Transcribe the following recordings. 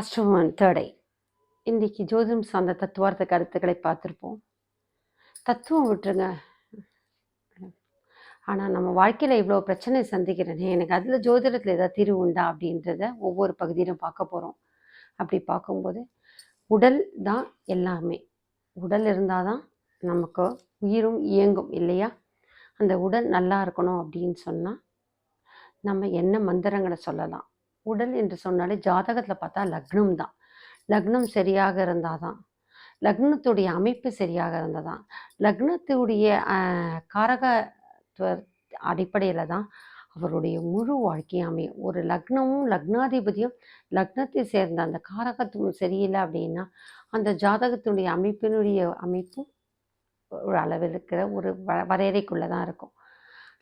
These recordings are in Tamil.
அஷ்டமன் தேர்டை இன்றைக்கி ஜோதிடம் சார்ந்த தத்துவார்த்த கருத்துக்களை பார்த்துருப்போம். தத்துவம் விட்டுருங்க, ஆனால் நம்ம வாழ்க்கையில் இவ்வளோ பிரச்சனை சந்திக்கிறேனே, எனக்கு அதில் ஜோதிடத்தில் ஏதாவது தீர்வு உண்டா அப்படின்றத ஒவ்வொரு பகுதியிலும் பார்க்க போகிறோம். அப்படி பார்க்கும்போது உடல் தான் எல்லாமே. உடல் இருந்தால் தான் நமக்கு உயிரும் இயங்கும் இல்லையா? அந்த உடல் நல்லா இருக்கணும் அப்படின்னு சொன்னால் நம்ம என்ன மந்திரங்களை சொல்லலாம்? உடல் என்று சொன்னாலே ஜாதகத்தில் பார்த்தா லக்னம் தான். லக்னம் சரியாக இருந்தால் தான், லக்னத்துடைய அமைப்பு சரியாக இருந்தால் தான், லக்னத்துடைய காரகத்துவ அடிப்படையில் தான் அவருடைய முழு வாழ்க்கையும் அமையும். ஒரு லக்னமும் லக்னாதிபதியும் லக்னத்தை சேர்ந்த அந்த காரகத்துவம் சரியில்லை அப்படின்னா அந்த ஜாதகத்தினுடைய அமைப்பு ஒரு அளவில் இருக்கிற ஒரு வரையறைக்குள்ளே தான் இருக்கும்.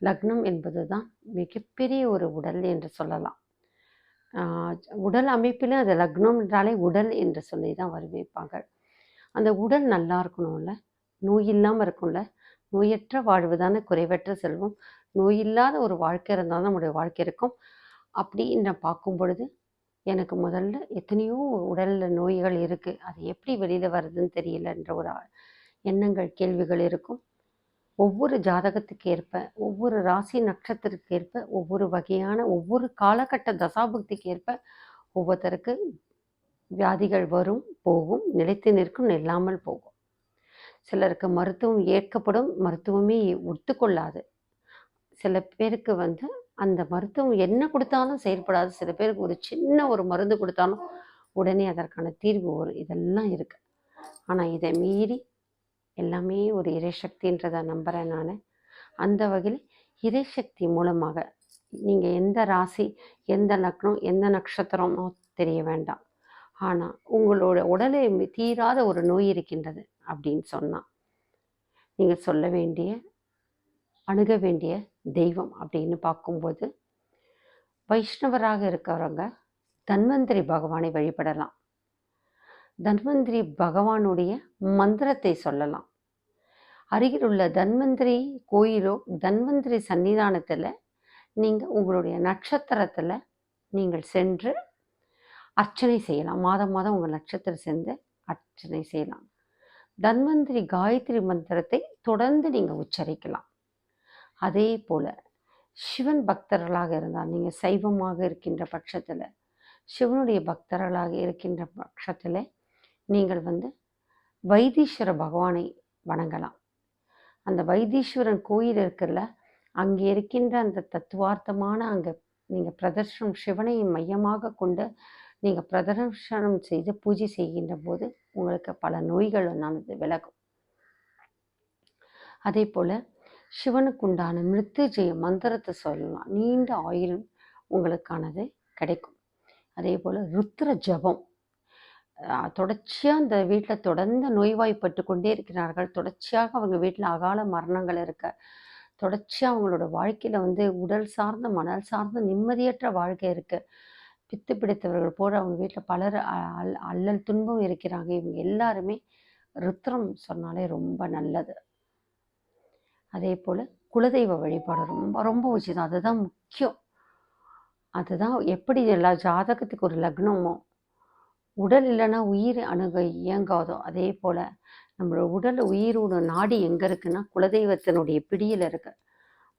லக்னம் என்பது தான் மிகப்பெரிய ஒரு உடல் என்று சொல்லலாம். உடல் அமைப்பில் அது லக்னம் என்றாலே உடல் என்று சொல்லி தான் வரவேற்பாங்க. அந்த உடல் நல்லா இருக்கணும்ல, நோய் இல்லாமல் இருக்கும்ல. நோயற்ற வாழ்வு தானே குறைவற்ற செல்வம். நோய் இல்லாத ஒரு வாழ்க்கை இருந்தால் தான் நம்முடைய வாழ்க்கை இருக்கும். அப்படின்னு பார்க்கும் பொழுது எனக்கு முதல்ல எத்தனையோ உடலில் நோய்கள் இருக்குது, அது எப்படி வெளியில் வருதுன்னு தெரியலன்ற ஒரு எண்ணங்கள் கேள்விகள் இருக்கும். ஒவ்வொரு ஜாதகத்துக்கு ஏற்ப, ஒவ்வொரு ராசி நட்சத்திரத்துக்கு ஏற்ப, ஒவ்வொரு வகையான ஒவ்வொரு காலகட்ட தசாபுக்திக்கு ஏற்ப ஒவ்வொருத்தருக்கு வியாதிகள் வரும், போகும், நிலைத்து நிற்கும், நில்லாமல் போகும். சிலருக்கு மருத்துவம் ஏற்கப்படும், மருத்துவமே ஒத்துக்கொள்ளாது. சில பேருக்கு அந்த மருத்துவம் என்ன கொடுத்தாலும் செயல்படாது. சில பேருக்கு ஒரு சின்ன ஒரு மருந்து கொடுத்தாலும் உடனே அதற்கான தீர்வு வரும். இதெல்லாம் இருக்குது. ஆனால் இதை மீறி எல்லாமே ஒரு இறைசக்தின்றதை நம்புகிறேன் நான். அந்த வகையில் இறைசக்தி மூலமாக நீங்கள் எந்த ராசி, எந்த லக்னம், எந்த நட்சத்திரமோ தெரிய வேண்டாம், ஆனால் உங்களோட உடலை தீராத ஒரு நோய் இருக்கின்றது அப்படின்னு சொன்னால் நீங்கள் சொல்ல வேண்டிய, அணுக வேண்டிய தெய்வம் அப்படின்னு பார்க்கும்போது வைஷ்ணவராக இருக்கிறவங்க தன்வந்திரி பகவானை வழிபடலாம். தன்வந்திரி பகவானுடைய மந்திரத்தை சொல்லலாம். அருகில் உள்ள தன்வந்திரி கோயிலோ தன்வந்திரி சன்னிதானத்தில் நீங்கள் உங்களுடைய நட்சத்திரத்தில் நீங்கள் சென்று அர்ச்சனை செய்யலாம். மாதம் மாதம் உங்கள் நட்சத்திரம் சென்று அர்ச்சனை செய்யலாம். தன்வந்திரி காயத்ரி மந்திரத்தை தொடர்ந்து நீங்கள் உச்சரிக்கலாம். அதே போல் சிவன் பக்தர்களாக இருந்தால், நீங்கள் சைவமாக இருக்கின்ற பட்சத்தில், சிவனுடைய பக்தர்களாக இருக்கின்ற பட்சத்தில் நீங்கள் வைத்தீஸ்வர பகவானை வணங்கலாம். அந்த வைத்தீஸ்வரன் கோயில் இருக்கிறல, அங்கே இருக்கின்ற அந்த தத்துவார்த்தமான அங்கே நீங்கள் பிரதர்ஷனம், சிவனை மையமாக கொண்டு நீங்கள் பிரதர்ஷனம் செய்து பூஜை செய்கின்ற போது உங்களுக்கு பல நோய்கள் விலகும். அதே போல் சிவனுக்குண்டான மிருத்யுஜய மந்திரத்தை சொல்லலாம். நீண்ட ஆயுள் உங்களுக்கானது கிடைக்கும். அதே போல் ருத்ர ஜபம் தொடர்ச்சியாக அந்த வீட்டில் தொடர்ந்து நோய்வாய்ப்பட்டு கொண்டே இருக்கிறார்கள். தொடர்ச்சியாக அவங்க வீட்டில் அகால மரணங்கள் இருக்க, தொடர்ச்சியாக அவங்களோட வாழ்க்கையில் உடல் சார்ந்த மணல் சார்ந்த நிம்மதியற்ற வாழ்க்கை இருக்குது. பித்து பிடித்தவர்கள் போல அவங்க வீட்டில் பலர் அல்லல் துன்பம் இருக்கிறாங்க. இவங்க எல்லாருமே ருத்ரம் சொன்னாலே ரொம்ப நல்லது. அதே போல் குலதெய்வ வழிபாடு ரொம்ப ரொம்ப உச்சிதம். அதுதான் முக்கியம். அதுதான் எப்படி எல்லா ஜாதகத்துக்கு ஒரு லக்னமோ, உடல் இல்லைன்னா உயிர் இயங்காதோ, அதே போல் நம்மளோட உடல் உயிரோட நாடி எங்கே இருக்குன்னா குலதெய்வத்தினுடைய பிடியில் இருக்கு.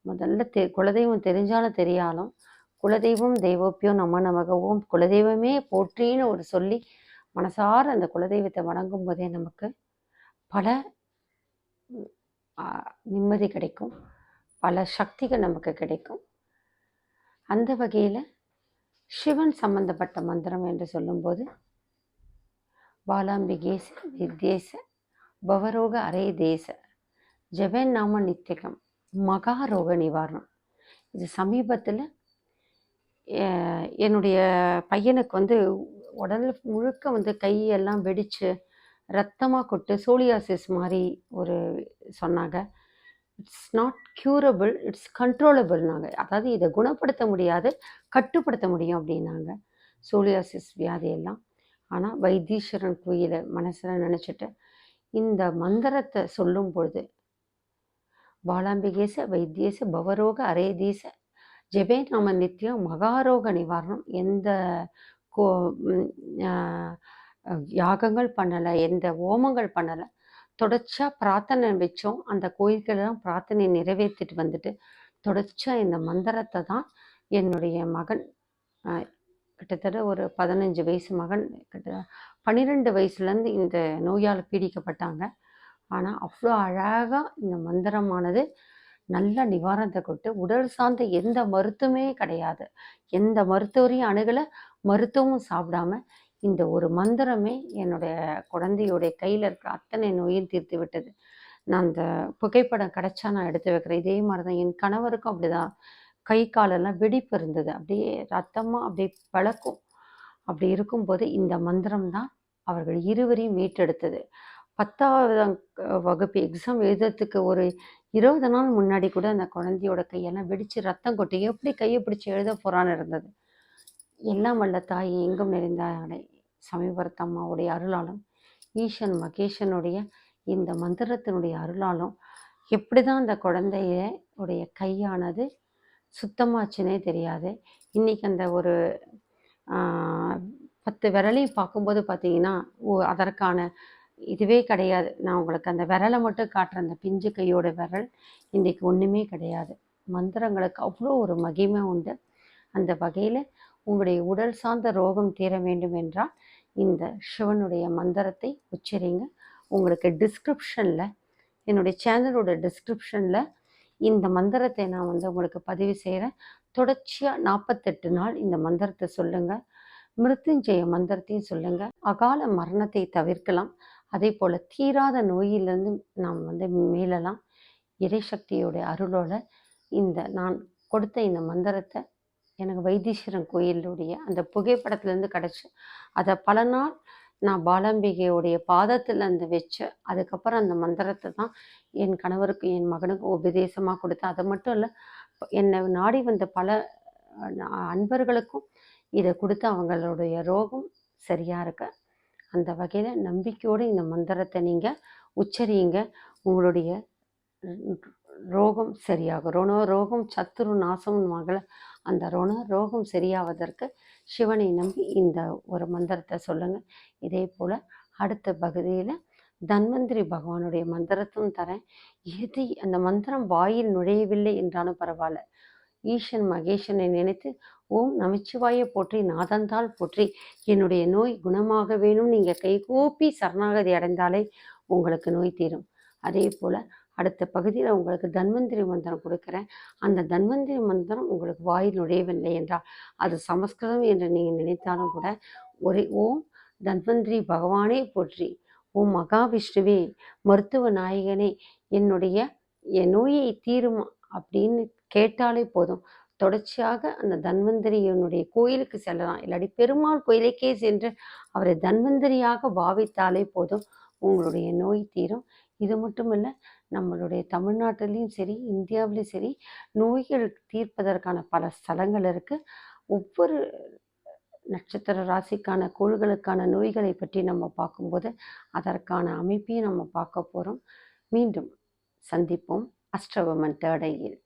முதல்ல குலதெய்வம் தெரிஞ்சாலும் தெரியாலும் குலதெய்வம் தெய்வோப்பியோ நமகவும் குலதெய்வமே போற்றின்னு ஒரு சொல்லி மனசார அந்த குலதெய்வத்தை வணங்கும் போதே நமக்கு பல நிம்மதி கிடைக்கும், பல சக்திகள் நமக்கு கிடைக்கும். அந்த வகையில் சிவன் சம்பந்தப்பட்ட மந்திரம் என்று சொல்லும்போது பாலாம்பிகேச வித்யேச பவரோக அரே தேச ஜெபன் நாம நித்தியம் மகாரோக நிவாரணம். இது சமீபத்தில் என்னுடைய பையனுக்கு உடல் முழுக்க கையெல்லாம் வெடித்து ரத்தமாக கொட்டு சோலியாசிஸ் மாதிரி ஒரு சொன்னாங்க. இட்ஸ் நாட் க்யூரபிள், இட்ஸ் கண்ட்ரோலபிள்னாங்க. அதாவது இதை குணப்படுத்த முடியாது, கட்டுப்படுத்த முடியும் அப்படின்னாங்க சோலியாசிஸ் வியாதியெல்லாம். ஆனால் வைத்தீஸ்வரன் கோயிலை மனசில் நினச்சிட்டு இந்த மந்திரத்தை சொல்லும் பொழுது பாலாம்பிகேச வைத்தியேச பவரோக அரேதீச ஜெபே நாம நித்தியம் மகாரோக நிவாரணம், எந்த கோ ம், ஆ, யாகங்கள் பண்ணலை, எந்த ஹோமங்கள் பண்ணலை. தொடர்ச்சியாக பிரார்த்தனை வச்சோம். அந்த கோயில்களெல்லாம் பிரார்த்தனை நிறைவேற்றிட்டு வந்துட்டு தொடர்ச்சியாக இந்த மந்திரத்தை தான் என்னுடைய மகன், கிட்டத்தட்ட ஒரு 15 வயசு மகன், கிட்ட 12 வயசுலேருந்து இந்த நோயால் பீடிக்கப்பட்டாங்க. ஆனால் அவ்வளோ அழகாக இந்த மந்திரமானது நல்ல நிவாரணத்தை கொடுத்து, உடல் சார்ந்த எந்த மருத்துவமே கிடையாது, எந்த மருத்துவரையும் அணுகலை, மருத்துவமும் சாப்பிடாம இந்த ஒரு மந்திரமே என்னுடைய குழந்தையுடைய கையில் இருக்கிற அத்தனை நோயும் தீர்த்து விட்டது. நான் அந்த புகைப்படம் கிடைச்சா நான் எடுத்து வைக்கிறேன். இதே மாதிரி தான் என் கணவருக்கும் அப்படிதான். கை காலெல்லாம் வெடிப்பு இருந்தது. அப்படியே ரத்தமாக அப்படியே பிளக்கும். அப்படி இருக்கும்போது இந்த மந்திரம் தான் அவர்கள் இருவரையும் மீட்டெடுத்தது. 10ஆம் வகுப்பு எக்ஸாம் எழுதுறதுக்கு ஒரு 20 நாள் முன்னாடி கூட அந்த குழந்தையோட கையெல்லாம் வெடித்து ரத்தம் கொட்டி எப்படி கையை பிடிச்சி எழுத போகிறான்னு இருந்தது. எல்லாம் வல்ல தாய் எங்கும் நிறைந்தாய் சமீபத்தம்மாவுடைய அருளாலும் ஈசன் மகேஷனுடைய இந்த மந்திரத்தினுடைய அருளாலும் எப்படி தான் அந்த குழந்தைய உடைய கையானது சுத்தமாச்சுன்னே தெரியாது. இன்றைக்கி அந்த ஒரு 10 விரலையும் பார்க்கும்போது பார்த்தீங்கன்னா அதற்கான இதுவே கிடையாது. நான் உங்களுக்கு அந்த விரலை மட்டும் காட்டுறேன். அந்த பிஞ்சு கையோட விரல் இன்றைக்கி ஒன்றுமே கிடையாது. மந்திரங்களுக்கு அவ்வளோ ஒரு மகிமை உண்டு. அந்த வகையில் உங்களுடைய உடல் சார்ந்த ரோகம் தீர வேண்டும் என்றால் இந்த சிவனுடைய மந்திரத்தை உச்சரிங்க. உங்களுக்கு டிஸ்கிரிப்ஷனில், என்னுடைய சேனலோட டிஸ்கிரிப்ஷனில் இந்த மந்திரத்தை நான் உங்களுக்கு பதிவு செய்கிறேன். தொடர்ச்சியாக 48 நாள் இந்த மந்திரத்தை சொல்லுங்கள். மிருத்யுஞ்சய மந்திரத்தையும் சொல்லுங்கள். அகால மரணத்தை தவிர்க்கலாம். அதே போல் தீராத நோயிலிருந்து நாம் மீளலாம். இறைசக்தியோட அருளோட இந்த நான் கொடுத்த இந்த மந்திரத்தை எனக்கு வைத்தீஸ்வரன் கோயிலுடைய அந்த புகைப்படத்துலேருந்து கிடச்சி, அதை பல நாள் நான் பாலாம்பிகையோடைய பாதத்தில் வச்ச அதுக்கப்புறம் அந்த மந்திரத்தை தான் என் கணவருக்கும் என் மகனுக்கும் உபதேசமாக கொடுத்தேன். அது மட்டும் இல்லை, என்னை நாடி வந்த பல அன்பர்களுக்கும் இதை கொடுத்து அவங்களுடைய ரோகம் சரியாக இருக்க. அந்த வகையில் நம்பிக்கையோடு இந்த மந்திரத்தை நீங்கள் உச்சரியுங்க. உங்களுடைய ரோகம் சரியாகும். ரோகம் சத்துரு நாசம் மகள அந்த ரோகம் சரியாவதற்கு சிவனை நம்பி இந்த ஒரு மந்திரத்தை சொல்லுங்கள். இதே போல் அடுத்த பகுதியில் தன்வந்திரி பகவானுடைய மந்திரத்தும் தரேன். எது அந்த மந்திரம் வாயில் நுழையவில்லை என்றாலும் பரவாயில்ல, ஈசன் மகேஷனை நினைத்து ஓம் நமச்சிவாய போற்றி நாதந்தாள் போற்றி என்னுடைய நோய் குணமாக வேணும் நீங்கள் கைகூப்பி சரணாகதி அடைந்தாலே உங்களுக்கு நோய் தீரும். அதே போல் அடுத்த பகுதியில் உங்களுக்கு தன்வந்திரி மந்திரம் கொடுக்குறேன். அந்த தன்வந்திரி மந்திரம் உங்களுக்கு வாயில் நுழையவில்லை என்றால் அது சமஸ்கிருதம் என்று நீங்கள் நினைத்தாலும் கூட ஒரே ஓம் தன்வந்திரி பகவானே போற்றி, ஓம் மகாவிஷ்ணுவே மருத்துவ நாயகனே என்னுடைய என் நோயை தீருமா அப்படின்னு கேட்டாலே போதும். தொடர்ச்சியாக அந்த தன்வந்திரியினுடைய கோயிலுக்கு செல்லலாம். இல்லாட்டி பெருமாள் கோயிலுக்கே சென்று அவரை தன்வந்திரியாக பாவித்தாலே போதும், உங்களுடைய நோய் தீரும். இது மட்டும் இல்லை, நம்மளுடைய தமிழ்நாட்டிலையும் சரி இந்தியாவிலையும் சரி நோய்கள் தீர்ப்பதற்கான பல ஸ்தலங்கள் இருக்குது. ஒவ்வொரு நட்சத்திர ராசிக்கான கோள்களுக்கான நோய்களை பற்றி நம்ம பார்க்கும்போது அதற்கான அமைப்பையும் நம்ம பார்க்க போகிறோம். மீண்டும் சந்திப்போம். அஷ்டவமன் தேடையில்.